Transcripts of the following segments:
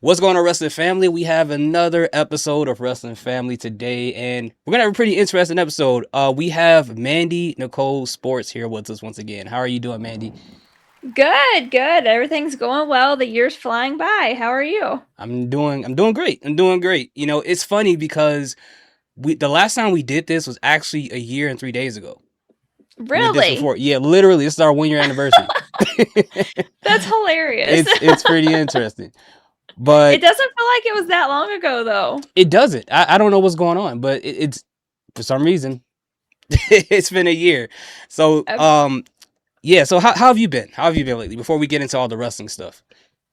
What's going on, Wrestling Family? We have another episode of Wrestling Family today, and we're gonna have a pretty interesting episode. We have Mandy Nicole Sports here with us once again. How are you doing, Mandy? Good, good. Everything's going well. The year's flying by. How are you? I'm doing great. I'm doing great. You know, it's funny because the last time we did this was actually a year and 3 days ago. We did this Really? before. Yeah, literally, this is our 1 year anniversary. That's hilarious. It's pretty interesting, It but doesn't feel like it was that long ago, though. it doesn't. I don't know what's going on, but it's for some reason it's been a year. So Uh, yeah, so how have you been? How have you been lately? Before we get into all the wrestling stuff.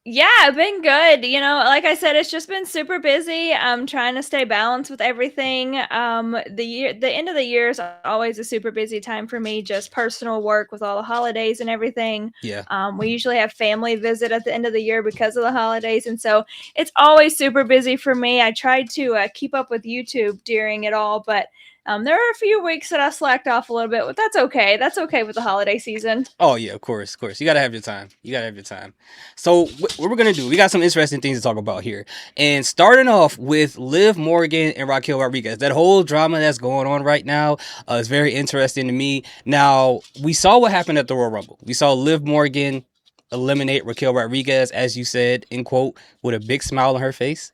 yeah, I've been good. Like I said, it's just been super busy. I'm trying to stay balanced with everything. The end of the year is always a super busy time for me, just personal work with all the holidays and everything. Yeah. We usually have family visit at the end of the year because of the holidays, and so it's always super busy for me. I tried to keep up with YouTube during it all, but there are a few weeks that I slacked off a little bit, but that's okay. That's okay with the holiday season. Oh yeah, of course, of course. You gotta have your time. You gotta have your time. So what we're gonna do? We got some interesting things to talk about here, and starting off with Liv Morgan and Raquel Rodriguez. That whole drama that's going on right now is very interesting to me. Now we saw what happened at the Royal Rumble. We saw Liv Morgan eliminate Raquel Rodriguez, as you said in quote, with a big smile on her face.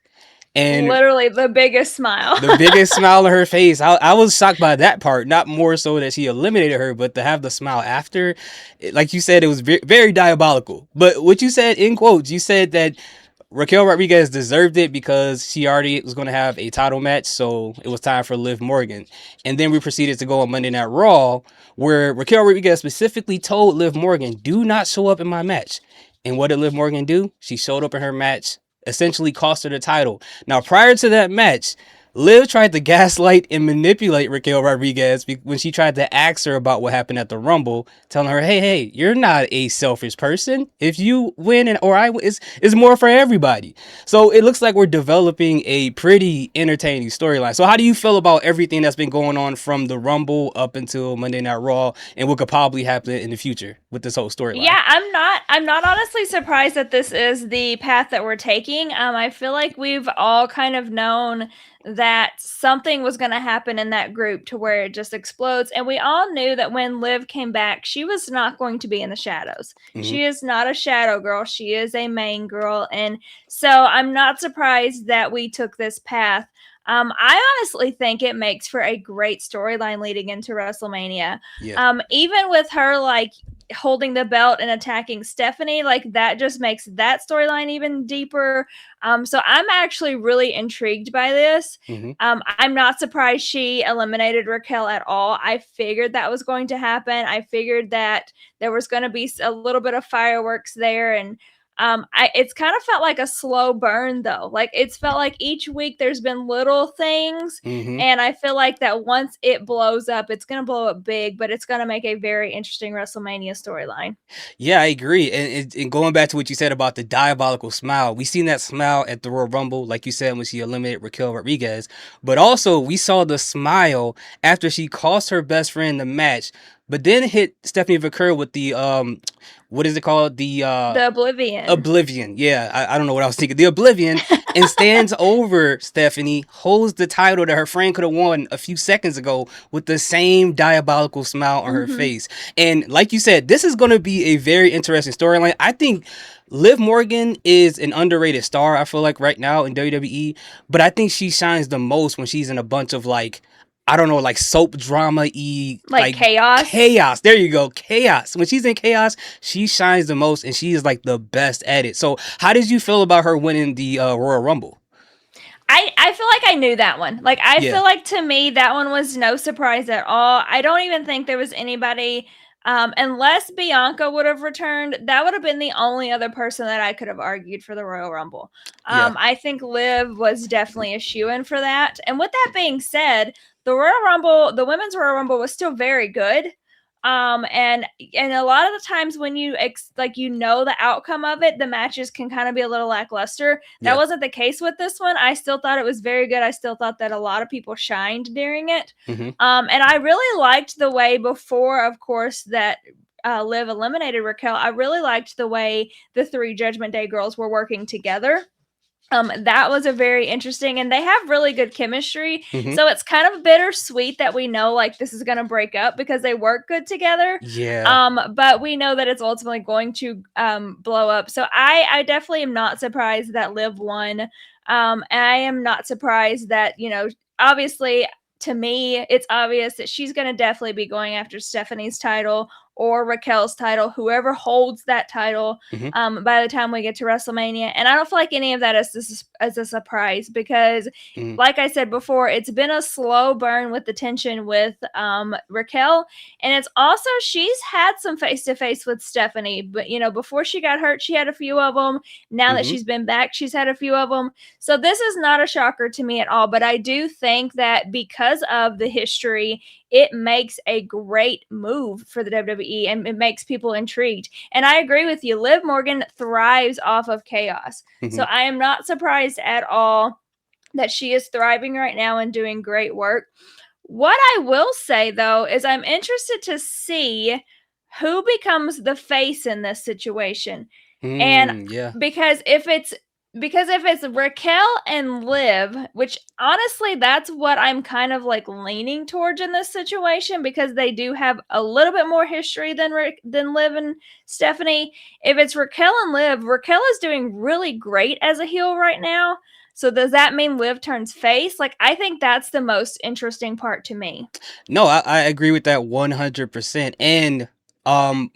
And Literally the biggest smile. the biggest smile on her face. I was shocked by that part, not more so that she eliminated her, but to have the smile after, like you said, it was very diabolical. But what you said in quotes, you said that Raquel Rodriguez deserved it because she already was going to have a title match, so it was time for Liv Morgan. And then we proceeded to go on Monday Night Raw, where Raquel Rodriguez specifically told Liv Morgan, "Do not show up in my match." And what did Liv Morgan do? She showed up in her match, essentially cost her the title. Now, prior to that match, Liv tried to gaslight and manipulate Raquel Rodriguez when she tried to ask her about what happened at the Rumble, telling her, "Hey, you're not a selfish person. If you win and or I win, it's more for everybody." So it looks like we're developing a pretty entertaining storyline. So how do you feel about everything that's been going on from the Rumble up until Monday Night Raw, and what could probably happen in the future with this whole storyline? Yeah, I'm not honestly surprised that this is the path that we're taking. I feel like we've all kind of known that something was going to happen in that group to where it just explodes, and we all knew that when Liv came back, she was not going to be in the shadows. Mm-hmm. She is not a shadow girl. She is a main girl, and so I'm not surprised that we took this path. I honestly think it makes for a great storyline leading into WrestleMania. Yeah. Even with her like holding the belt and attacking Stephanie, like that just makes that storyline even deeper. So I'm actually really intrigued by this. Mm-hmm. I'm not surprised she eliminated Raquel at all. I figured that was going to happen. I figured that there was going to be a little bit of fireworks there, and it's kind of felt like a slow burn though. Like it's felt like each week there's been little things, Mm-hmm. and I feel like that once it blows up, it's gonna blow up big, but it's gonna make a very interesting WrestleMania storyline. Yeah, I agree. And going back to what you said about the diabolical smile, we seen that smile at the Royal Rumble, like you said, when she eliminated Raquel Rodriguez. But also, we saw the smile after she cost her best friend the match, but then hit Stephanie Vaquer with the what is it called? The The Oblivion. Oblivion. Yeah, I don't know what I was thinking. The Oblivion, and stands over Stephanie, holds the title that her friend could have won a few seconds ago with the same diabolical smile on her Mm-hmm. face. And like you said, this is going to be a very interesting storyline. I think Liv Morgan is an underrated star, I feel like, right now in WWE, but I think she shines the most when she's in a bunch of like, I don't know, like soap drama y, Like like chaos. chaos. There you go, chaos. When she's in chaos, she shines the most, and she is like the best at it. So, how did you feel about her winning the Royal Rumble? I feel like I knew that one. Like I Yeah, feel like to me that one was no surprise at all. I don't even think there was anybody unless Bianca would have returned, that would have been the only other person that I could have argued for the Royal Rumble. yeah, I think Liv was definitely a shoe-in for that. And with that being said, the Royal Rumble, the women's Royal Rumble was still very good. And a lot of the times when like the outcome of it, the matches can kind of be a little lackluster. That yeah. wasn't the case with this one. I still thought it was very good. I still thought that a lot of people shined during it. Hmm. And I really liked the way before, of course, that Liv eliminated Raquel. I really liked the way the three Judgment Day girls were working together. That was a very interesting, and they have really good chemistry. Hmm. So it's kind of bittersweet that we know like this is going to break up because they work good together. Yeah. But we know that it's ultimately going to blow up. So I definitely am not surprised that Liv won. And I am not surprised that, obviously to me, it's obvious that she's going to definitely be going after Stephanie's title or Raquel's title, whoever holds that title, Hmm. by the time we get to WrestleMania. And I don't feel like any of that is a surprise because, Hmm. like I said before, it's been a slow burn with the tension with Raquel. And it's also, she's had some face to face with Stephanie, but, before she got hurt, she had a few of them. Now that Hmm. she's been back, she's had a few of them. So this is not a shocker to me at all. But I do think that because of the history, it makes a great move for the WWE and it makes people intrigued. And I agree with you. Liv Morgan thrives off of chaos. So Hmm. I am not surprised at all that she is thriving right now and doing great work. What I will say though is I'm interested to see who becomes the face in this situation. And Yeah. because if it's Raquel and Liv, which honestly that's what I'm kind of like leaning towards in this situation because they do have a little bit more history than Liv and Stephanie. If it's Raquel and Liv, Raquel is doing really great as a heel right now. So does that mean Liv turns face? Like I think that's the most interesting part to me. No, I agree with that 100%. And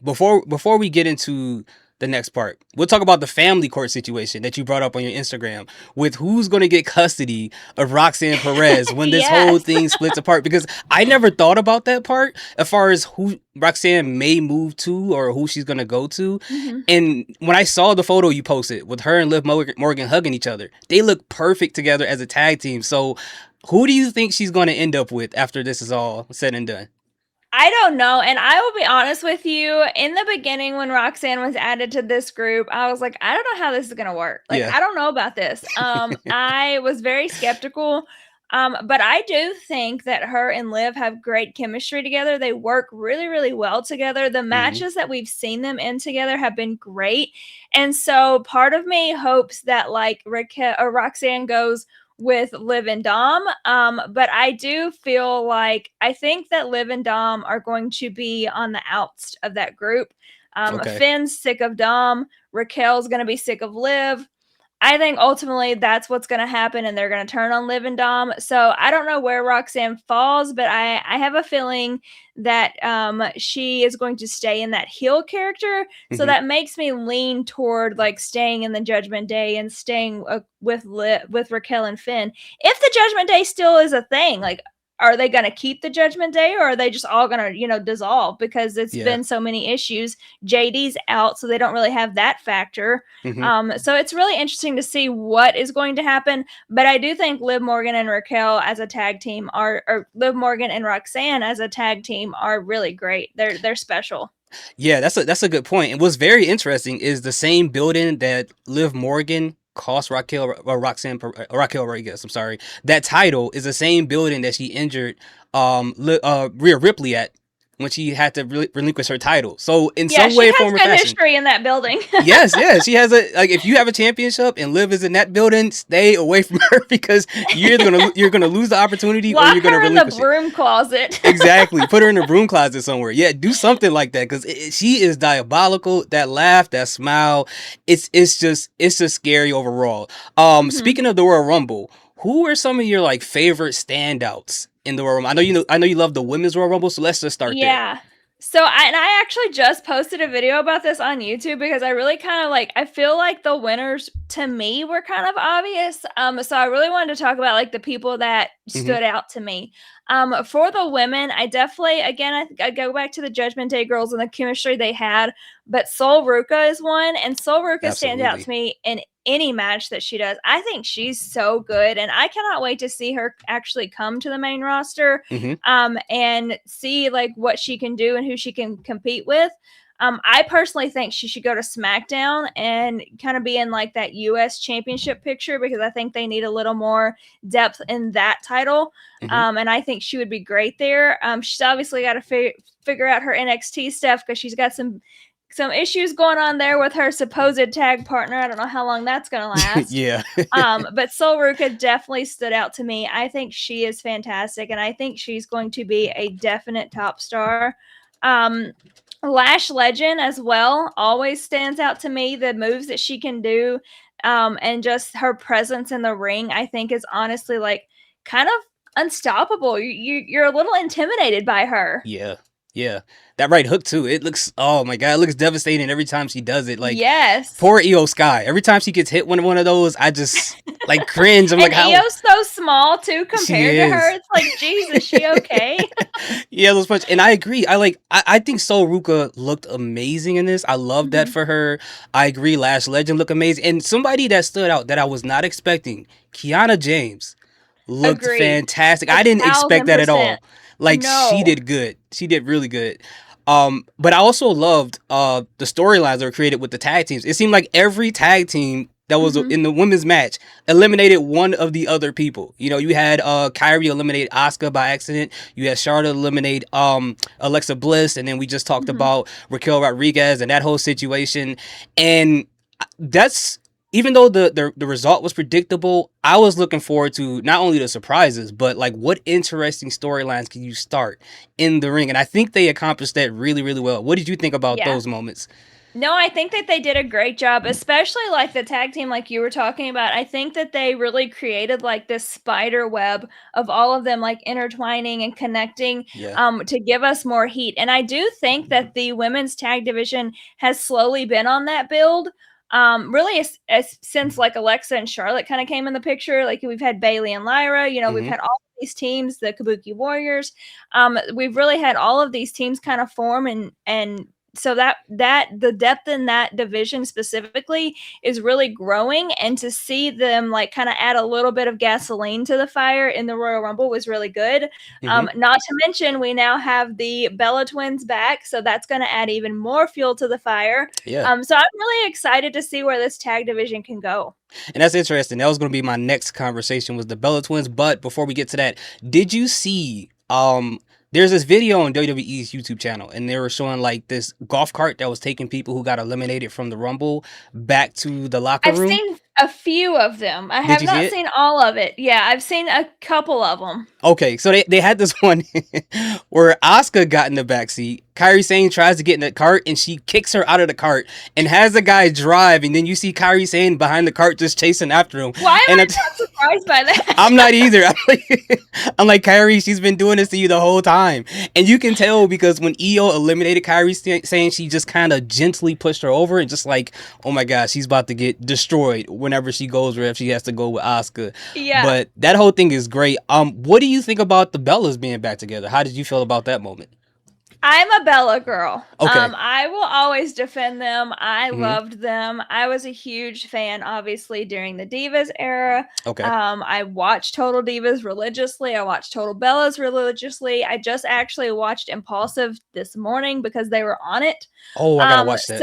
before we get into the next part, we'll talk about the family court situation that you brought up on your Instagram with who's going to get custody of Roxanne Perez when this whole Yes. thing splits apart. Because I never thought about that part as far as who Roxanne may move to or who she's going to go to. Mm-hmm. And when I saw the photo you posted with her and Liv Morgan hugging each other, they look perfect together as a tag team. So who do you think she's going to end up with after this is all said and done? I don't know. And I will be honest with you. In the beginning, when Roxanne was added to this group, I was like, I don't know how this is going to work. Like, Yeah. I don't know about this. I was very skeptical. But I do think that her and Liv have great chemistry together. They work really, really well together. The Hmm. matches that we've seen them in together have been great. And so part of me hopes that like Raquel or Roxanne goes with Liv and Dom. But I do feel like I think that Liv and Dom are going to be on the outs of that group. Okay. Finn's sick of Dom. Raquel's going to be sick of Liv. I think ultimately that's what's going to happen, and they're going to turn on Liv and Dom. So I don't know where Roxanne falls, but I have a feeling that she is going to stay in that heel character. So Hmm. that makes me lean toward like staying in the Judgment Day and staying with Raquel and Finn. If the Judgment Day still is a thing, like are they going to keep the Judgment Day or are they just all going to, dissolve because it's Yeah. been so many issues? JD's out, so they don't really have that factor. Hmm. So it's really interesting to see what is going to happen. But I do think Liv Morgan and Raquel as a tag team or Liv Morgan and Roxanne as a tag team are really great. They're special. Yeah, that's a good point. And what's very interesting is the same building that Liv Morgan cost Raquel Rodriguez. I'm sorry. That title is the same building that she injured Rhea Ripley at when she had to relinquish her title. So in Yeah, some she way, has form, or good fashion, history in that building. yes, yes, she has a like. If you have a championship and Liv is in that building, stay away from her because you're gonna lose the opportunity or Lock you're gonna her in the relinquish it. broom closet. Exactly. Put her in a broom closet somewhere. Yeah, do something like that because she is diabolical. That laugh, that smile, it's just scary overall. Mhm. Speaking of the Royal Rumble, who are some of your like favorite standouts in the Royal Rumble? I know you love the women's Royal Rumble, so let's just start there. Yeah. So I actually just posted a video about this on YouTube because I really kind of like I feel like the winners to me were kind of obvious. So I really wanted to talk about like the people that Hmm. stood out to me. For the women, I definitely again I go back to the Judgment Day girls and the chemistry they had, but Sol Ruka is one, and Sol Ruka stands out Absolutely. to me in any match that she does. I think she's so good, and I cannot wait to see her actually come to the main roster Hmm. and see like what she can do and who she can compete with. I personally think she should go to SmackDown and kind of be in like that US championship picture because I think they need a little more depth in that title. Hmm. And I think she would be great there. She's obviously got to figure out her NXT stuff because she's got some issues going on there with her supposed tag partner. I don't know how long that's going to last. Yeah. But Sol Ruca definitely stood out to me. I think she is fantastic, and I think she's going to be a definite top star. Lash Legend as well always stands out to me. The moves that she can do, and just her presence in the ring, I think is honestly like kind of unstoppable. You're a little intimidated by her. Yeah. Yeah. That right hook too. It looks, oh my God, it looks devastating every time she does it. Like, Yes. poor Io Sky. Every time she gets hit with one of those, I just like cringe. I'm And like, how? Io's so small too She compared to her. is. It's like, Jesus, she okay? Yeah, those punch. And I agree. I think Sol Ruca looked amazing in this. I love that Mhm. for her. I agree. Lash Legend looked amazing. And somebody that stood out that I was not expecting, Kiana James, looked Agreed. fantastic. I didn't expect that at 1,000%. all. Like she No. did good. She did really good. But I also loved the storylines that were created with the tag teams. It seemed like every tag team that was Mhm. in the women's match eliminated one of the other people. You know, you had Kyrie eliminate Asuka by accident. You had Charlotte eliminate Alexa Bliss, and then we just talked Mhm. about Raquel Rodriguez and that whole situation. And that's, even though the result was predictable, I was looking forward to not only the surprises, but like what interesting storylines can you start in the ring. And I think they accomplished that really, really well. What did you think about Yeah. those moments? No, I think that they did a great job, especially like the tag team, like you were talking about. I think that they really created like this spider web of all of them like intertwining and connecting, Yeah. to give us more heat. And I do think that the women's tag division has slowly been on that build. Really, since like Alexa and Charlotte kind of came in the picture, like we've had Bailey and Lyra, we've Mm-hmm. had all of these teams, the Kabuki Warriors. We've really had all of these teams kind of form, and so that the depth in that division specifically is really growing, and to see them like kind of add a little bit of gasoline to the fire in the Royal Rumble was really good. Mm-hmm. Not to mention we now have the Bella twins back, so that's going to add even more fuel to the fire. Yeah. So I'm really excited to see where this tag division can go. And that's interesting. That was going to be my next conversation, was the Bella Twins. But before we get to that, did you see there's this video on WWE's YouTube channel, and they were showing like this golf cart that was taking people who got eliminated from the Rumble back to the locker I've room? seen a few of them. I Did have you see not it? seen all of it. Yeah, I've seen a couple of them. Okay, so they had this one where Asuka got in the backseat. Kairi Sane tries to get in the cart, and she kicks her out of the cart and has the guy drive, and then you see Kairi Sane behind the cart just chasing after him. Why am And I it's, not surprised by that? I'm not either. I'm like, Kairi, she's been doing this to you the whole time. And you can tell because when Io eliminated Kairi Sane, she just kind of gently pushed her over and just like, oh my God, she's about to get destroyed whenever she goes, or if she has to go with Asuka. Yeah. But that whole thing is great. What do you think about the Bellas being back together? How did you feel about that moment? I'm a Bella girl. Okay. I will always defend them. I Mhm. loved them. I was a huge fan, obviously, during the Divas era. Okay. I watched Total Divas religiously. I watched Total Bellas religiously. I just actually watched Impulsive this morning because they were on it. Oh, I gotta watch that.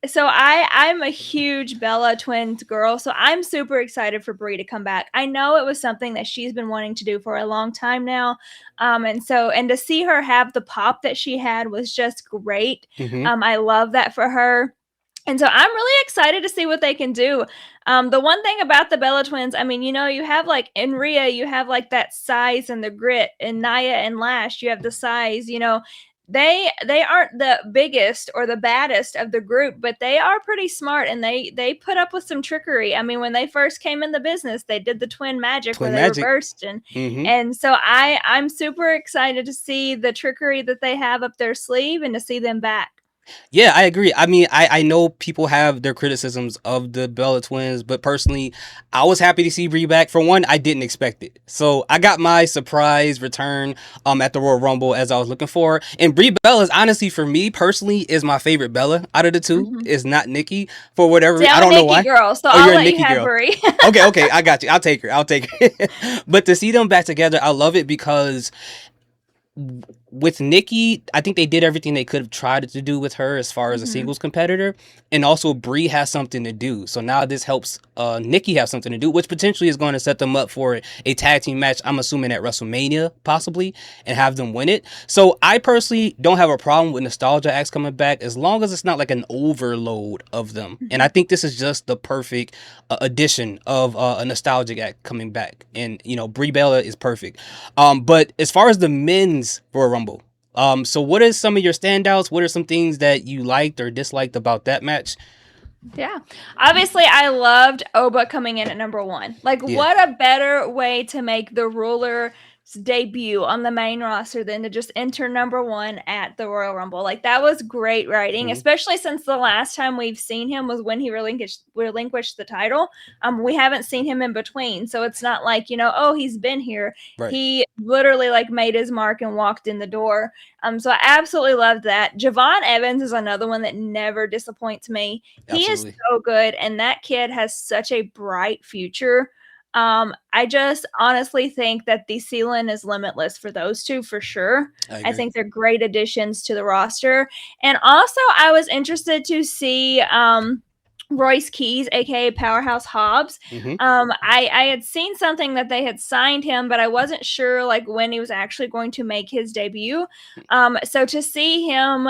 So I'm a huge Bella Twins girl, so I'm super excited for Brie to come back. I know it was something that she's been wanting to do for a long time now, and to see her have the pop that she had was just great. Mhm. I love that for her. And so I'm really excited to see what they can do. The one thing about the Bella Twins, I mean, you have like in Rhea, you have like that size and the grit. In Nia and Lash, you have the size. They aren't the biggest or the baddest of the group, but they are pretty smart, and they put up with some trickery. I mean, when they first came in the business, they did the twin magic Twin where they magic. reversed, and Mhm. and so I'm super excited to see the trickery that they have up their sleeve and to see them back. Yeah, I agree. I mean, I know people have their criticisms of the Bella Twins, but personally, I was happy to see Brie back. For one, I didn't expect it. So I got my surprise return at the Royal Rumble as I was looking for. And Brie Bella is honestly, for me personally, is my favorite Bella out of the two. Mhm. It's not Nikki for whatever See, reason. I I'm a don't know Nikki why. girl, so Oh, I'll you're a let you Nikki have girl. Brie. Okay, I got you. I'll take her. But to see them back together, I love it because with Nikki, I think they did everything they could have tried to do with her as far as a Mhm. singles competitor, and also Brie has something to do. So now this helps Nikki have something to do, which potentially is going to set them up for a tag team match. I'm assuming at WrestleMania possibly, and have them win it. So I personally don't have a problem with nostalgia acts coming back as long as it's not like an overload of them. And I Mhm. think this is just the perfect addition of a nostalgic act coming back, and Brie Bella is perfect. But as far as the men's Royal Rumble, so what are some of your standouts? What are some things that you liked or disliked about that match? Yeah. Obviously, I loved Oba coming in at number one. Like, Yeah. what a better way to make the ruler's debut on the main roster than to just enter number one at the Royal Rumble. Like, that was great writing, Mm-hmm. especially since the last time we've seen him was when he relinquished the title. We haven't seen him in between. So it's not like, oh, he's been here. Right. He literally like made his mark and walked in the door. So I absolutely loved that. Javon Evans is another one that never disappoints me. He is Absolutely. so good, and that kid has such a bright future. I just honestly think that the ceiling is limitless for those two for sure. I I agree. think they're great additions to the roster. And also, I was interested to see Royce Keys, aka Powerhouse Hobbs. Mm-hmm. I had seen something that they had signed him, but I wasn't sure like when he was actually going to make his debut. So to see him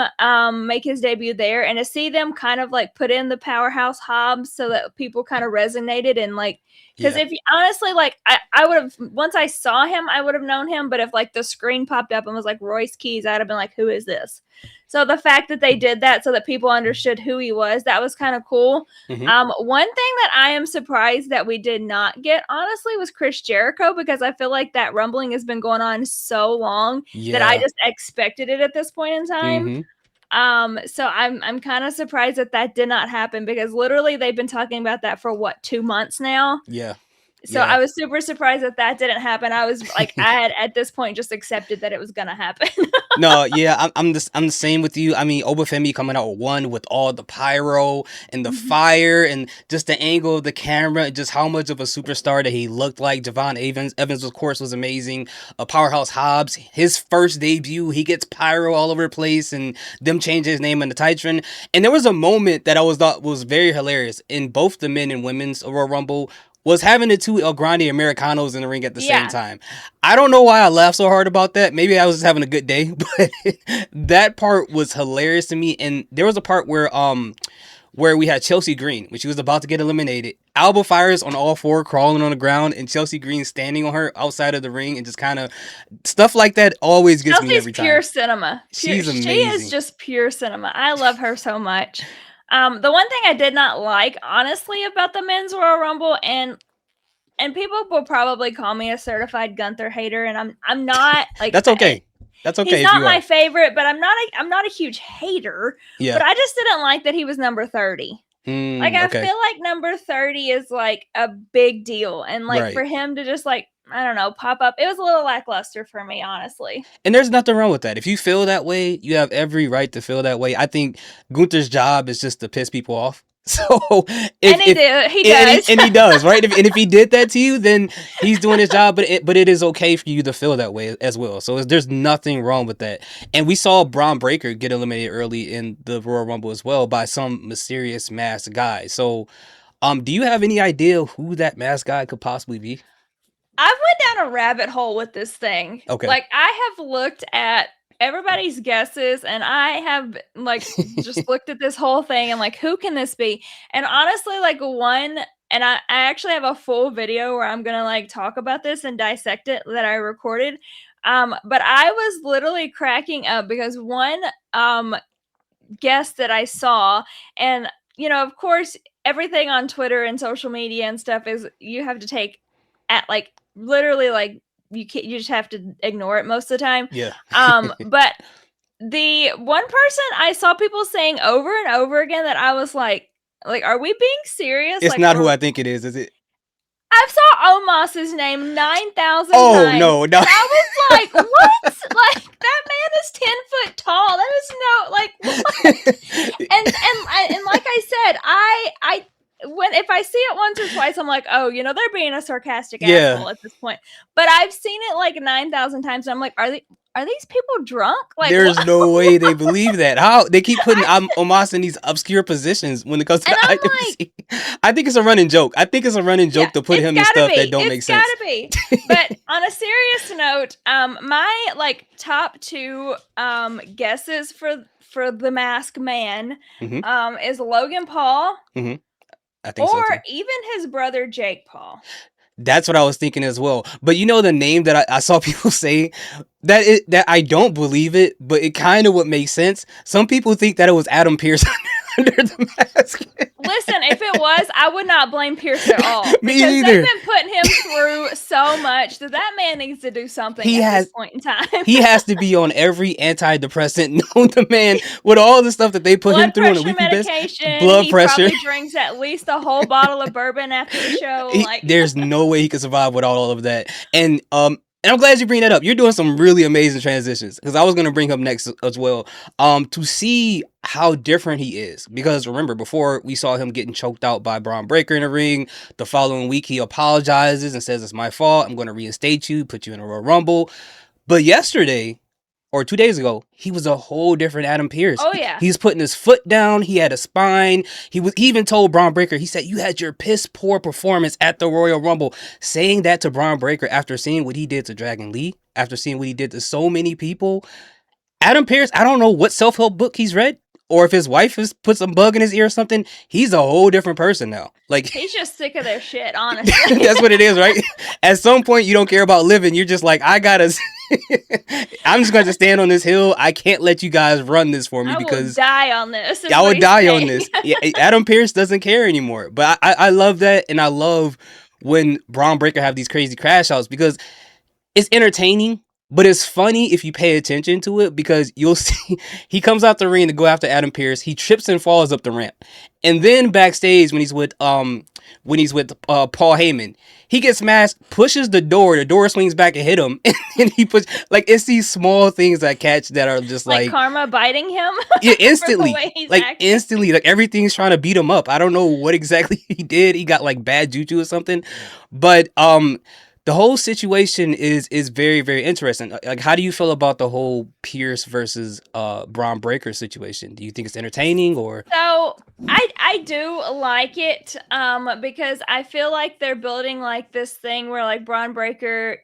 make his debut there and to see them kind of like put in the Powerhouse Hobbs so that people kind of resonated and like because Yeah. if you honestly like I would have once I saw him I would have known him, but if like the screen popped up and was like Royce Keys, I'd have been like, who is this? So the fact that they did that so that people understood who he was, that was kind of cool. Mm-hmm. One thing that I am surprised that we did not get, honestly, was Chris Jericho because I feel like that rumbling has been going on so long that I Yeah. just expected it at this point in time. Mm-hmm. So I'm kind of surprised that that did not happen because literally they've been talking about that for what 2 months now. Yeah. So Yeah. I was super surprised that that didn't happen. I was like, I had at this point just accepted that it was gonna happen. No, yeah, I'm the same with you. I mean, Obafemi coming out one with all the pyro and the Mhm. fire and just the angle of the camera and just how much of a superstar that he looked like. Javon Evans of course was amazing. Powerhouse Hobbs, his first debut, he gets pyro all over the place and them changing his name in the Titran. And there was a moment that I was thought was very hilarious in both the men and women's Royal Rumble was having the two El Grande Americanos in the ring at the same Yeah. time. I don't know why I laughed so hard about that. Maybe I was just having a good day, but that part was hilarious to me. And there was a part where we had Chelsea Green, when she was about to get eliminated. Alba Fires on all four, crawling on the ground, and Chelsea Green standing on her outside of the ring, and just kind of stuff like that always gets me Chelsea's every pure time. cinema. Pure, She's she is amazing. just pure cinema. I love her so much. The one thing I did not like, honestly, about the men's Royal Rumble, and people will probably call me a certified Gunther hater, and I'm not like That's okay. That's he's okay if not you my are. favorite, but I'm not a huge hater. Yeah. But I just didn't like that he was number 30. Like I Okay. feel like number 30 is like a big deal, and like Right. for him to just like I don't know pop up, it was a little lackluster for me, honestly. And there's nothing wrong with that. If you feel that way, you have every right to feel that way. I think Gunther's job is just to piss people off. So And if he and does. he does, right? If he did that to you, then he's doing his job. But it is okay for you to feel that way as well. So there's nothing wrong with that. And we saw Bron Breakker get eliminated early in the Royal Rumble as well by some mysterious masked guy. So do you have any idea who that masked guy could possibly be? I went down a rabbit hole with this thing. Okay. Like I have looked at everybody's guesses and I have like just looked at this whole thing and like who can this be? And honestly, like one and I actually have a full video where I'm gonna like talk about this and dissect it that I recorded. But I was literally cracking up because one guest that I saw. And, of course, everything on Twitter and social media and stuff is you have to take at like literally like you just have to ignore it most of the time. Yeah. But the one person I saw people saying over and over again that I was like, are we being serious? It's Like, not who I think it is it? I saw Omos's name 9,000 Oh times, no, no. and I was like, "What? Like that man is 10 foot tall. That is no like what?" And like I said, I when if I see it once or twice, I'm like, "Oh, they're being a sarcastic Yeah. asshole at this point." But I've seen it like 9,000 times, and I'm like, are these people drunk? Like, There's what? no way they believe that. How they keep putting Omos in these obscure positions when it comes to And the I'm like, IWC. I think it's a running joke. I think it's a running yeah, joke to put it's him in gotta stuff that be. don't make It's sense. gotta be. But on a serious note, my like top two guesses for the Masked Man is Logan Paul I think so or too. even his brother Jake Paul. That's what I was thinking as well. But you know the name that I saw people say that I don't believe it, but it kind of would make sense. Some people think that it was Adam Pearce under the mask. Listen, if it was, I would not blame Pearce at all Me because they've neither. been putting him through so much that man needs to do something He at this has point in time. he has to be on every antidepressant known to man with all the stuff that they put him Blood through on a pressure weekly basis. medication. Blood He pressure. probably drinks at least a whole bottle of bourbon after the show. Like, There's no way he could survive without all of that. And I'm glad you bring that up. You're doing some really amazing transitions because I was going to bring up next as well. To see how different he is, because remember before we saw him getting choked out by Bron Breakker in the ring. The following week he apologizes and says it's my fault. I'm going to reinstate you, put you in a Royal Rumble. But yesterday, or 2 days ago, he was a whole different Adam Pearce. oh yeah, He's putting his foot down. He had a spine. He even told Bron Breakker, he said, you had your piss poor performance at the Royal Rumble. Saying that to Bron Breakker after seeing what he did to Dragon Lee, after seeing what he did to so many people. Adam Pearce, I don't know what self-help book he's read, or if his wife has put some bug in his ear or something. He's a whole different person now. Like, he's just sick of their shit, honestly. that's what it is, right? At some point, you don't care about living. You're just like, I'm just going to stand on this hill. I can't let you guys run this for me I because will die on this. I would die on this. Yeah, Adam Pearce doesn't care anymore. But I love that, and I love when Bron Breakker have these crazy crash outs because it's entertaining, but it's funny if you pay attention to it because you'll see he comes out the ring to go after Adam Pearce. He trips and falls up the ramp, and then backstage when he's with Paul Heyman, he gets smashed, pushes the door swings back and hit him, and he puts like it's these small things I catch that are just like karma biting him. yeah, instantly, Acting. instantly, like everything's trying to beat him up. I don't know what exactly he did. He got like bad juju or something, but the whole situation is very, very interesting. Like, how do you feel about the whole Pearce versus Bron Breakker situation? Do you think it's entertaining or? So I do like it because I feel like they're building like this thing where like Bron Breakker,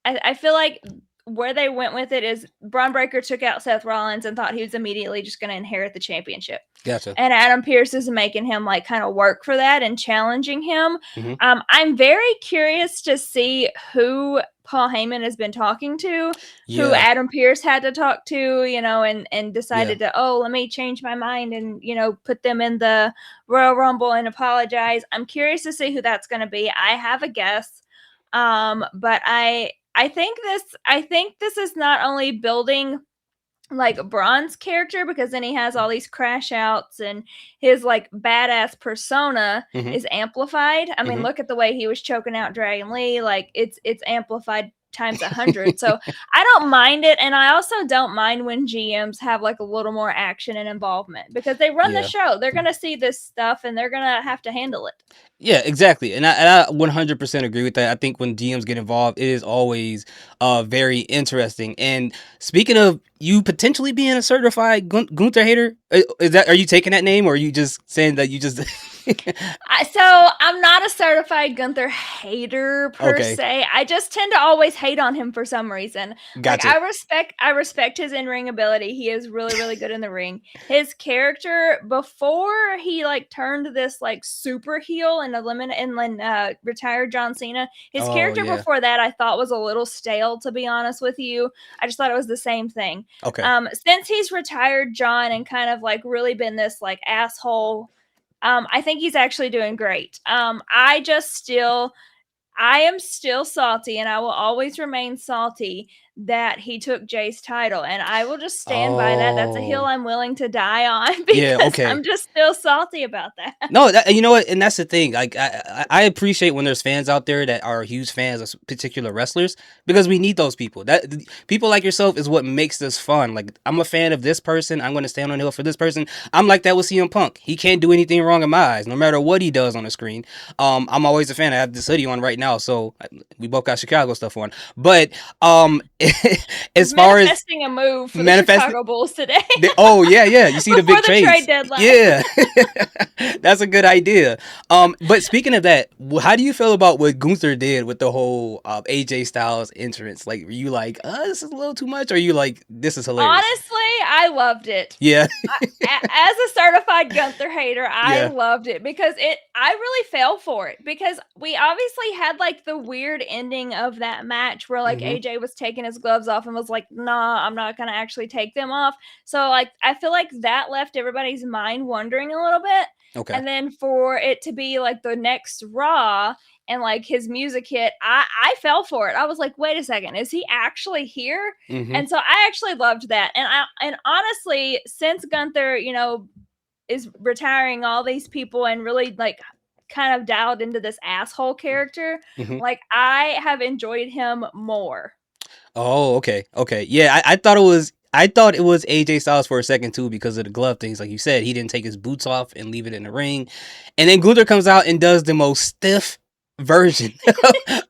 I feel like where they went with it is Bron Breakker took out Seth Rollins and thought he was immediately just going to inherit the championship. Gotcha. And Adam Pearce is making him like kind of work for that and challenging him. Mhm. I'm very curious to see who Paul Heyman has been talking to, who Adam Pearce had to talk to, and decided to, let me change my mind and, put them in the Royal Rumble and apologize. I'm curious to see who that's going to be. I have a guess. But I think this is not only building like Bron's character because then he has all these crash outs and his like badass persona is amplified. I mean, look at the way he was choking out Dragon Lee. Like it's amplified times 100. So I don't mind it. And I also don't mind when GMs have like a little more action and involvement because they run the show. They're going to see this stuff and they're going to have to handle it. Yeah, exactly. And I 100% agree with that. I think when GMs get involved, it is always very interesting. And speaking of you potentially being a certified Gunther hater, are you taking that name or are you just saying that you just... So I'm not a certified Gunther hater per se. I just tend to always hate on him for some reason. Gotcha. Like I respect his in-ring ability. He is really, really good in the ring. His character before he like turned this like super heel and retired John Cena. His character before that I thought was a little stale, to be honest with you. I just thought it was the same thing. Okay. Since he's retired John and kind of like really been this like asshole. I think he's actually doing great. I am still salty, and I will always remain salty that he took Jay's title, and I will just stand by that. That's a hill I'm willing to die on because I'm just still salty about that. No, you know what, and that's the thing. Like I appreciate when there's fans out there that are huge fans of particular wrestlers because we need those people. That people like yourself is what makes this fun. Like I'm a fan of this person. I'm going to stand on the hill for this person. I'm like that with CM Punk. He can't do anything wrong in my eyes, no matter what he does on the screen. I'm always a fan. I have this hoodie on right now, so we both got Chicago stuff on. But as far as manifesting a move for the manifesting. Chicago Bulls today Oh yeah, yeah. You see the before big the trade trades. deadline. Yeah, that's a good idea. But speaking of that, how do you feel about what Gunther did with the whole AJ Styles entrance? Like, were you like, this is a little too much, or are you like, this is hilarious? Honestly, I loved it. Yeah, As a certified Gunther hater, I yeah. loved it because I really fell for it because we obviously had like the weird ending of that match where like Hmm. AJ was taking his gloves off and was like, "Nah, I'm not going to actually take them off." So like I feel like that left everybody's mind wondering a little bit. Okay. And then for it to be like the next Raw and like his music hit, I fell for it. I was like, "Wait a second, is he actually here?" Hmm. And so I actually loved that. And honestly, since Gunther, is retiring all these people and really like kind of dialed into this asshole character, Hmm. like I have enjoyed him more. Oh, okay, okay. Yeah, I thought it was. I thought it was AJ Styles for a second too because of the glove things. Like you said, he didn't take his boots off and leave it in the ring, and then Gunther comes out and does the most stiff version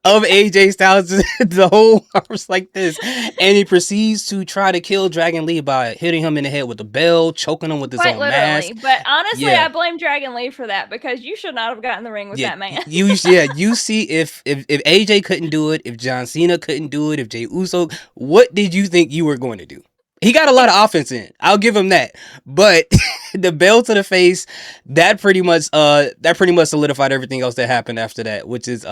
of AJ Styles. The whole arms like this, and he proceeds to try to kill Dragon Lee by hitting him in the head with a bell, choking him with his Quite own literally. mask. But honestly, Yeah. I blame Dragon Lee for that because you should not have gotten in the ring with Yeah, that man. you see if AJ couldn't do it, if John Cena couldn't do it, if Jey Uso, what did you think you were going to do? He got a lot of offense in. I'll give him that. But the bell to the face, that pretty much solidified everything else that happened after that, which is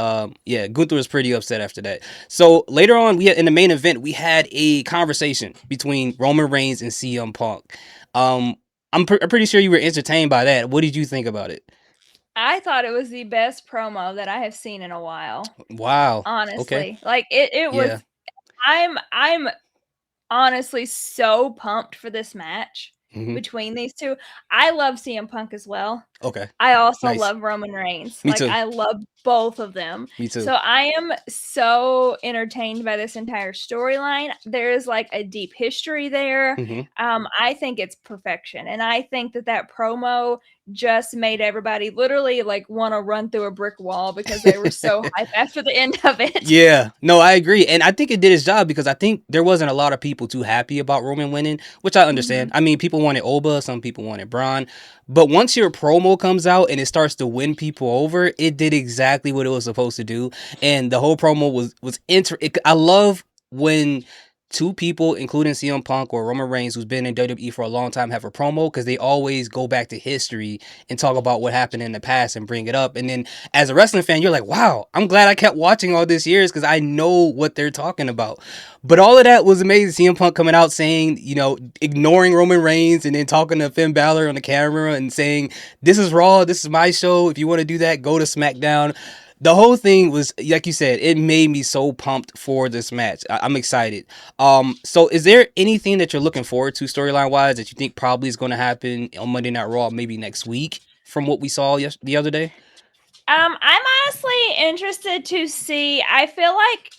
yeah, Gunther was pretty upset after that. So later on, in the main event, we had a conversation between Roman Reigns and CM Punk. Um I'm pretty sure you were entertained by that. What did you think about it? I thought it was the best promo that I have seen in a while. Wow. Okay. Honestly. Like it was Yeah. I'm honestly so pumped for this match Hmm. between these two. I love CM Punk as well. Okay. I also Nice. love Roman Reigns. Me Like too. I love both of them. Me too. So I am so entertained by this entire storyline. There is like a deep history there. Hmm. I think it's perfection, and I think that promo just made everybody literally like want to run through a brick wall because they were so hyped after the end of it. Yeah, no, I agree, and I think it did its job because I think there wasn't a lot of people too happy about Roman winning, which I understand. Mhm. I mean, people wanted Oba, some people wanted Braun, but once your promo comes out and it starts to win people over, it did exactly what it was supposed to do, and the whole promo I love when two people, including CM Punk or Roman Reigns, who's been in WWE for a long time, have a promo because they always go back to history and talk about what happened in the past and bring it up. And then as a wrestling fan, you're like, wow, I'm glad I kept watching all these years because I know what they're talking about. But all of that was amazing. CM Punk coming out saying, ignoring Roman Reigns and then talking to Finn Balor on the camera and saying, this is Raw, this is my show. If you want to do that, go to SmackDown. The whole thing was, like you said, it made me so pumped for this match. I'm excited. So is there anything that you're looking forward to storyline wise that you think probably is going to happen on Monday Night Raw, maybe next week from what we saw the other day? I'm honestly interested to see. I feel like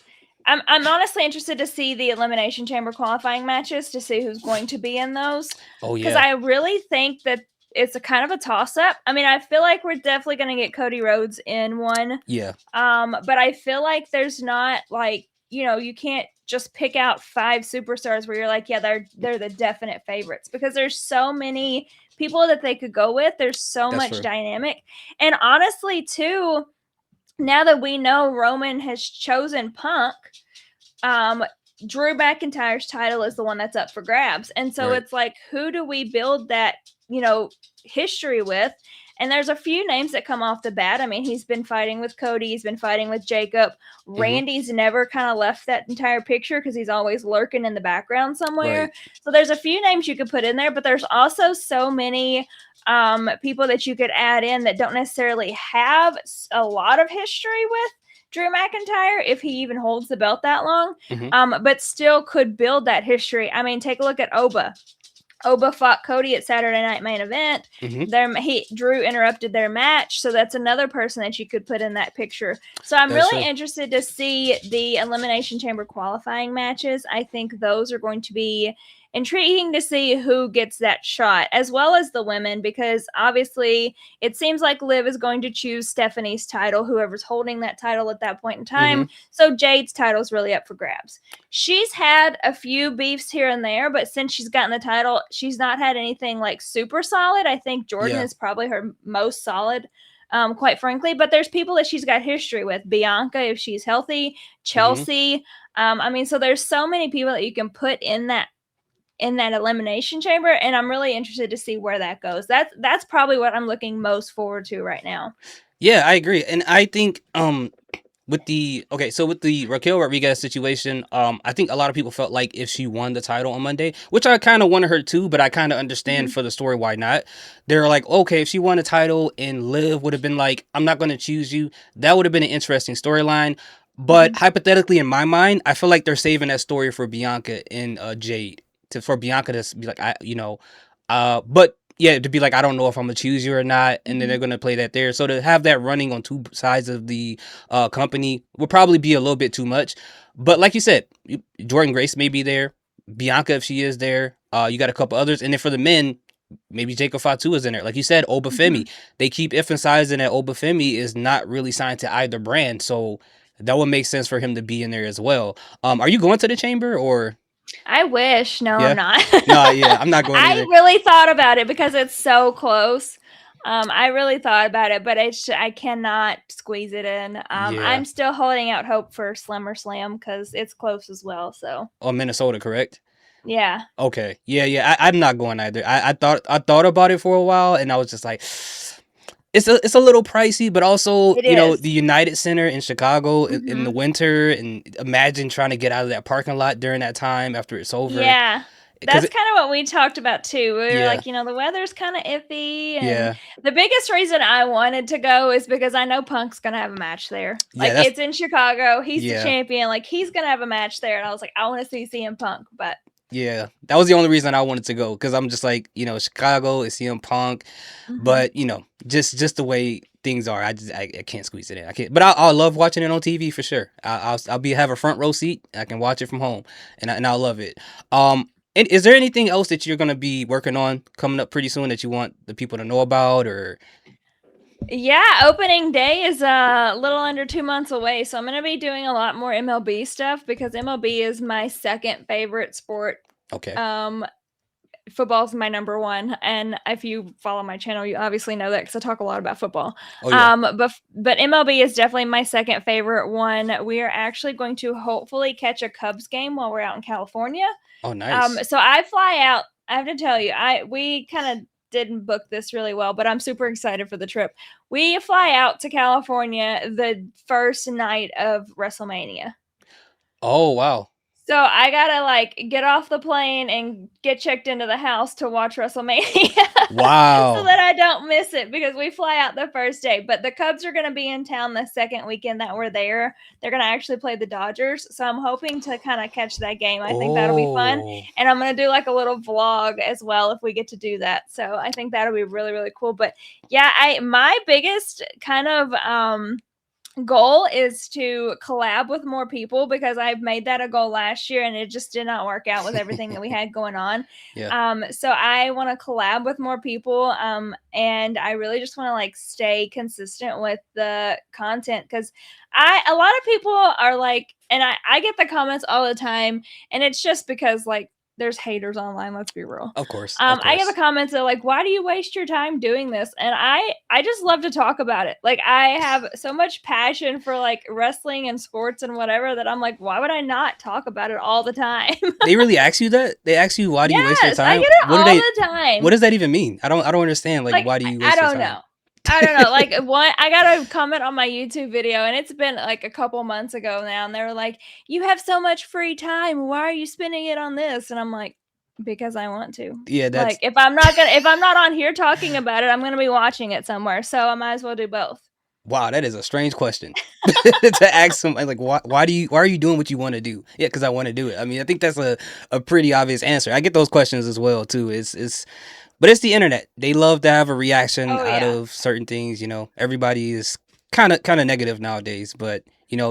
I'm honestly interested to see the Elimination Chamber qualifying matches to see who's going to be in those Oh because yeah, I really think that it's a kind of a toss up. I mean, I feel like we're definitely going to get Cody Rhodes in one, yeah, but I feel like there's not like you can't just pick out 5 superstars where you're like, yeah, they're the definite favorites because there's so many people that they could go with. There's so that's much fair. dynamic, and honestly, too, now that we know Roman has chosen Punk, um, Drew McIntyre's title is the one that's up for grabs. And so Right. it's like, who do we build that, history with? And there's a few names that come off the bat. I mean, he's been fighting with Cody, he's been fighting with Jacob. Mm-hmm. Randy's never kind of left that entire picture because he's always lurking in the background somewhere. Right. So there's a few names you could put in there, but there's also so many people that you could add in that don't necessarily have a lot of history with Drew McIntyre if he even holds the belt that long, Mm-hmm. but still could build that history. I mean, take a look at Oba. Oba fought Cody at Saturday Night Main Event. Mm-hmm. Drew interrupted their match, so that's another person that you could put in that picture. So I'm That's really true. interested to see the Elimination Chamber qualifying matches. I think those are going to be intriguing to see who gets that shot, as well as the women, because obviously it seems like Liv is going to choose Stephanie's title, whoever's holding that title at that point in Mm-hmm. time. So Jade's title is really up for grabs. She's had a few beefs here and there, but since she's gotten the title, she's not had anything like super solid. I think Jordan Yeah. is probably her most solid, quite frankly. But there's people that she's got history with. Bianca, if she's healthy, Mm-hmm. Chelsea. I mean, so there's so many people that you can put in that elimination chamber, and I'm really interested to see where that goes. That's probably what I'm looking most forward to right now. Yeah, I agree, and I think with the Raquel Rodriguez situation, I think a lot of people felt like if she won the title on Monday, which I kind of wanted her to, but I kind of understand Mm-hmm. for the story why not. They're like, okay, if she won the title and Liv would have been like, I'm not going to choose you, that would have been an interesting storyline. But Mm-hmm. hypothetically, in my mind, I feel like they're saving that story for Bianca and Jade, for Bianca to be like, but yeah, to be like, I don't know if I'm gonna choose you or not, and then they're Mm-hmm. gonna play that there. So to have that running on two sides of the company would probably be a little bit too much. But like you said, Jordan Grace may be there, Bianca if she is there. You got a couple others, and then for the men, maybe Jacob Fatu is in there. Like you said, Mm-hmm. Obafemi. They keep emphasizing that Obafemi is not really signed to either brand, so that would make sense for him to be in there as well. Are you going to the chamber or I wish. No, I'm yeah? not. No, yeah, I'm not going I either. really thought about it because it's so close. I really thought about it, but I cannot squeeze it in. Yeah. I'm still holding out hope for Slimmer Slam because it's close as well. So Oh, Minnesota, correct? yeah, Okay. Yeah, yeah. I'm not going either. I thought about it for a while, and I was just like, it's a little pricey, but also it is. the United Center in Chicago in the Mm-hmm. winter, and imagine trying to get out of that parking lot during that time after it's over. Yeah. Because That's kind of what we talked about too. We were yeah, like, the weather's kind of iffy. And yeah, the biggest reason I wanted to go is because I know Punk's going to have a match there. yeah. Like, That's it's in Chicago. He's the yeah. champion. Like, he's going to have a match there. And I was like, I want to see CM Punk. But Yeah, that was the only reason I wanted to go because I'm just like Chicago is CM Punk, mm-hmm. but just the way things are, I can't squeeze it in. I can't, but I'll love watching it on TV for sure. I'll have a front row seat. I can watch it from home, and I'll love it. And is there anything else that you're gonna be working on coming up pretty soon that you want the people to know about or Yeah, opening day is a little under 2 months away. So I'm going to be doing a lot more MLB stuff because MLB is my second favorite sport. okay? Um, Football's my number one, and if you follow my channel, you obviously know that because I talk a lot about football. Oh yeah. But MLB is definitely my second favorite one. We are actually going to hopefully catch a Cubs game while we're out in California. Oh nice. So I fly out. I have to tell you, we kind of didn't book this really well, but I'm super excited for the trip. We fly out to California the first night of WrestleMania. Oh wow. So I gotta like get off the plane and get checked into the house to watch WrestleMania so Wow. that I don't miss it because we fly out the first day. But the Cubs are gonna be in town the second weekend that we're there. They're gonna actually play the Dodgers. So I'm hoping to kind of catch that game. I think that'll be fun. Oh. And I'm gonna do like a little vlog as well if we get to do that. So I think that'll be really, really cool. But yeah, my biggest kind of goal is to collab with more people because I've made that a goal last year and it just did not work out with everything that we had going on. Yeah. So I want to collab with more people. And I really just want to like stay consistent with the content because a lot of people are like, and I get the comments all the time, and it's just because like there's haters online, let's be real. Of course. Of I get the course. comments that like, why do you waste your time doing this? And I just love to talk about it. Like I have so much passion for like wrestling and sports and whatever that I'm like, why would I not talk about it all the time? They really ask you that? They ask you why do you waste your Yes, I time? get it all the What time. does that even mean? I don't understand. Like Like why do you I waste your don't time? know. I don't know. Like one, I got a comment on my YouTube video, and it's been like a couple months ago now, and they were like, "You have so much free time. Why are you spending it on this?" And I'm like, "Because I want to. Yeah, Like, that's if I'm not on here talking about it, I'm gonna be watching it somewhere. So I might as well do both." wow, that is a strange question to ask somebody like why are you doing what you want to do? Yeah, because I want to do it. I mean, I think that's a pretty obvious answer. I get those questions as well too. It's but it's the internet. They love to have a reaction Oh out yeah. of certain things, Everybody is kind of negative nowadays. But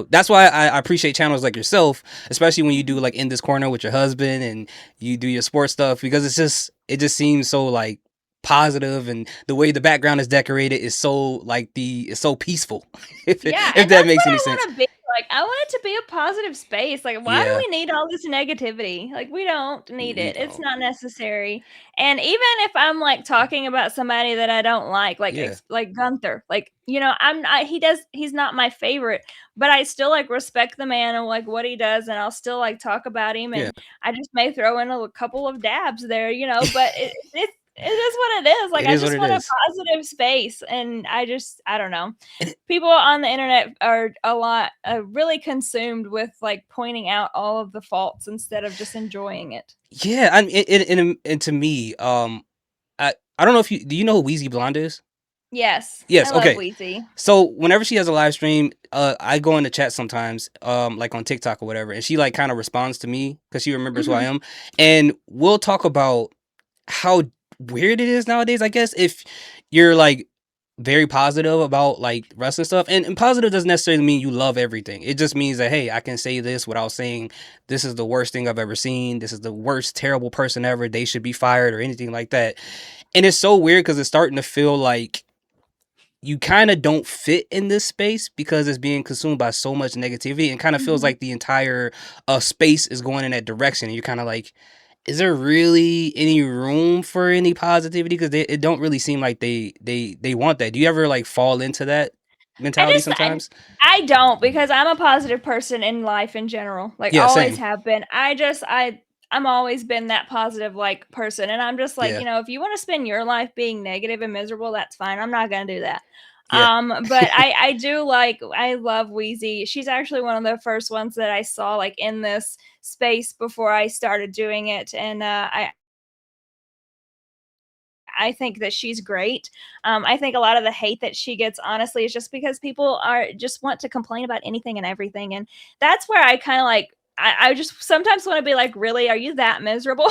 that's why I appreciate channels like yourself, especially when you do like in this corner with your husband and you do your sports stuff, because it just seems so like positive, and the way the background is decorated is so like it's so peaceful. if Yeah, if and that that's makes what any I sense. wanna be, like, I want it to be a positive space, like, why do Yeah, we need all this negativity? Like, we don't need we it, it's don't. not necessary, and even if I'm, like, talking about somebody that I don't like Yeah, like Gunther, like, I'm not he's not my favorite, but I still, like, respect the man and, like, what he does, and I'll still, like, talk about him, yeah. and I just may throw in a couple of dabs there, but it is what it is, like, It I is what just it want a is. positive space, and I don't know. And People on the internet are a lot really consumed with like pointing out all of the faults instead of just enjoying it. yeah, and to me, I don't know if do you know who Wheezy Blonde is? Yes, I Yes. love Okay. Wheezy. So whenever she has a live stream, I go in the chat sometimes, like on TikTok or whatever, and she like kind of responds to me because she remembers who I Mhm, am, and we'll talk about how weird it is nowadays. I guess if you're like very positive about like wrestling stuff, and positive doesn't necessarily mean you love everything. It just means that hey, I can say this without saying this is the worst thing I've ever seen. This is the worst terrible person ever. They should be fired or anything like that. And it's so weird because it's starting to feel like you kind of don't fit in this space because it's being consumed by so much negativity, and kind of feels mhm. like the entire space is going in that direction, and you're kind of like, is there really any room for any positivity? Because it don't really seem like they want that. Do you ever like fall into that I mentality just I sometimes? I don't because I'm a positive person in life in general. Like Yeah, always same. have been. I'm always been that positive like person and I'm just like, Yeah, if you want to spend your life being negative and miserable, that's fine. I'm not going to do that. yeah. But I do like I love Wheezy. She's actually one of the first ones that I saw like in this space before I started doing it and I think that she's great. I think a lot of the hate that she gets, honestly, is just because people are just want to complain about anything and everything, and that's where I kind of like. I just sometimes want to be like, really, are you that miserable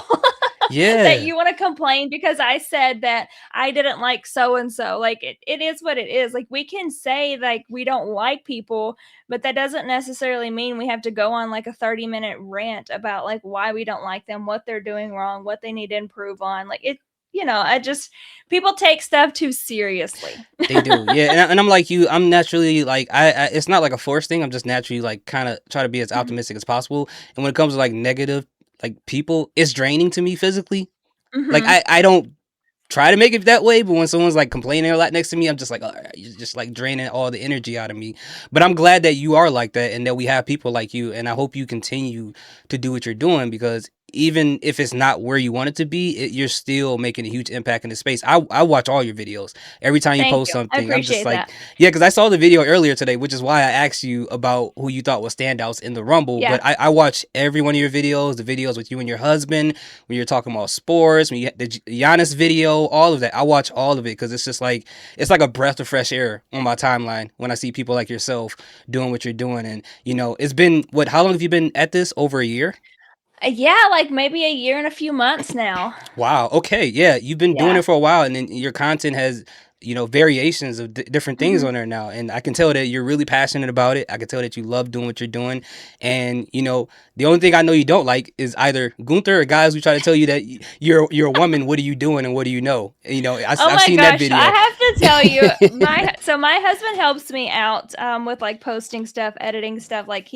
that Yeah, you want to complain because I said that I didn't like so and so? Like, it is what it is. Like, we can say like we don't like people, but that doesn't necessarily mean we have to go on like a 30-minute rant about like why we don't like them, what they're doing wrong, what they need to improve on. Like, I just people take stuff too seriously. they do. Yeah, and I'm like you. I'm naturally like it's not like a forced thing. I'm just naturally like kind of try to be as Mhm, optimistic as possible. And when it comes to like negative like people, it's draining to me physically. Like mhm. I don't try to make it that way, but when someone's like complaining a lot next to me, I'm just like, all right, you're just like draining all the energy out of me. But I'm glad that you are like that and that we have people like you. And I hope you continue to do what you're doing, because even if it's not where you want it to be, you're still making a huge impact in the space. I watch all your videos. Every time you Thank post you. I something, I'm just appreciate like, that. yeah, because I saw the video earlier today, which is why I asked you about who you thought was standouts in the Rumble. Yeah. But I watch every one of your videos, the videos with you and your husband, when you're talking about sports, when you the Giannis video, all of that. I watch all of it because it's just like it's like a breath of fresh air on my timeline when I see people like yourself doing what you're doing. And it's been what? How long have you been at this? Over a year? Yeah, like maybe a year and a few months now. Wow. Okay. Yeah, you've been doing Yeah. it for a while, and then your content has variations of different things Mhm. on there now, and I can tell that you're really passionate about it. I can tell that you love doing what you're doing, and the only thing I know you don't like is either Gunther or guys who try to tell you that you're a woman. What are you doing, and what do you know? Oh I've my seen that gosh, I video. have to tell you, my husband helps me out with like posting stuff, editing stuff. Like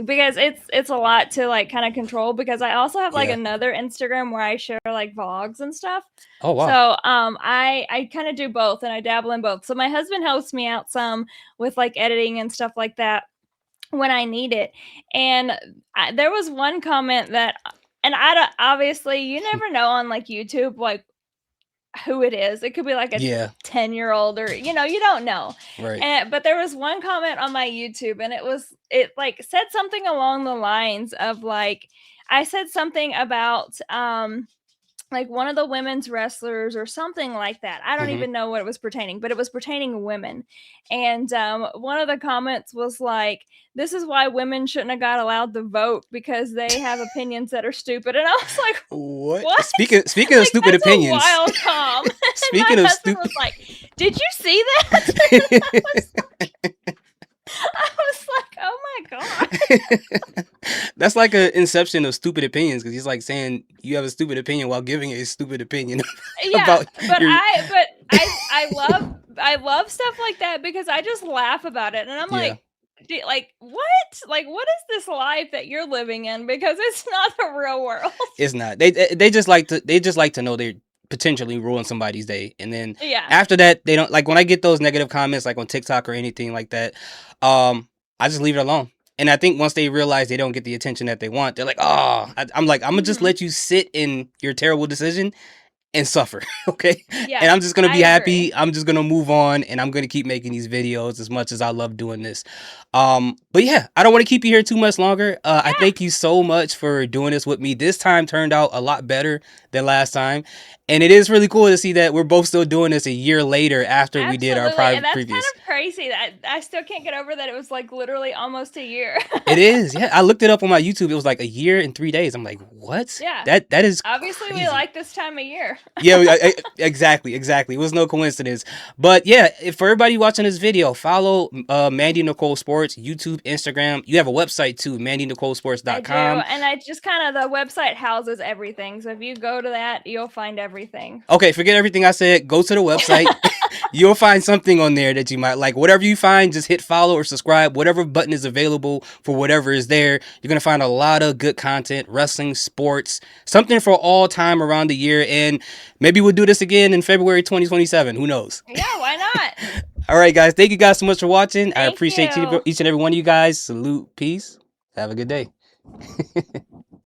because it's a lot to like kind of control. Because I also have like Yeah. another Instagram where I share like vlogs and stuff. Oh So wow. I kind of do both and I dabble in both. So my husband helps me out some with like editing and stuff like that when I need it. And there was one comment that, and obviously you never know on like YouTube like who it is. It could be like a Yeah. 10-year-old or you don't know. Right. And but there was one comment on my YouTube and it like said something along the lines of like I said something about like one of the women's wrestlers or something like that. I don't Mm-hmm. even know what it was pertaining, but it was pertaining to women. And one of the comments was like, "This is why women shouldn't have got allowed to vote because they have opinions that are stupid." And I was like, What? "What?" Speaking of Like stupid that's a opinions. wild com. And my Speaking of husband stupid. was like, "Did you see that?" I was like, "Oh my god." That's like an inception of stupid opinions because he's like saying you have a stupid opinion while giving a stupid opinion Yeah, about but your. I love stuff like that because I just laugh about it, and I'm Yeah, like, like what? Like what is this life that you're living in? Because it's not the real world. it's not. They just like to know they potentially ruin somebody's day, and then Yeah, after that they don't like when I get those negative comments like on TikTok or anything like that. I just leave it alone. And I think once they realize they don't get the attention that they want, they're like, "Oh," I'm like, "I'm gonna just hmm let you sit in your terrible decision and suffer." Okay, and yeah, I'm just gonna I be agree. happy. I'm just gonna move on, and I'm gonna keep making these videos as much as I love doing this. But yeah, I don't want to keep you here too much longer. I Yeah, thank you so much for doing this with me. This time turned out a lot better than last time, and it is really cool to see that we're both still doing this a year later after we did our absolutely, and that's kind previous. of crazy. That I still can't get over that it was like literally almost a year. It is, yeah. I looked it up on my YouTube. It was like a year and 3 days. I'm like, what? Yeah, That is obviously we crazy. like this time of year. Yeah, exactly, exactly. It was no coincidence. But yeah, if for everybody watching this video, follow Mandy Nicole Sports, YouTube, Instagram. You have a website too, I do, mandynicolesports.com. and I just kind of the website houses everything. So if you go to that, you'll find everything. Okay, forget everything I said. Go to the website. You'll find something on there that you might like. Whatever you find, just hit follow or subscribe. Whatever button is available for whatever is there. You're going to find a lot of good content, wrestling, sports, something for all time around the year. And maybe we'll do this again in February 2027. Who knows? Yeah, why not? All right, guys. Thank you guys so much for watching. I Thank appreciate you. each and every one of you guys. Salute. Peace. Have a good day.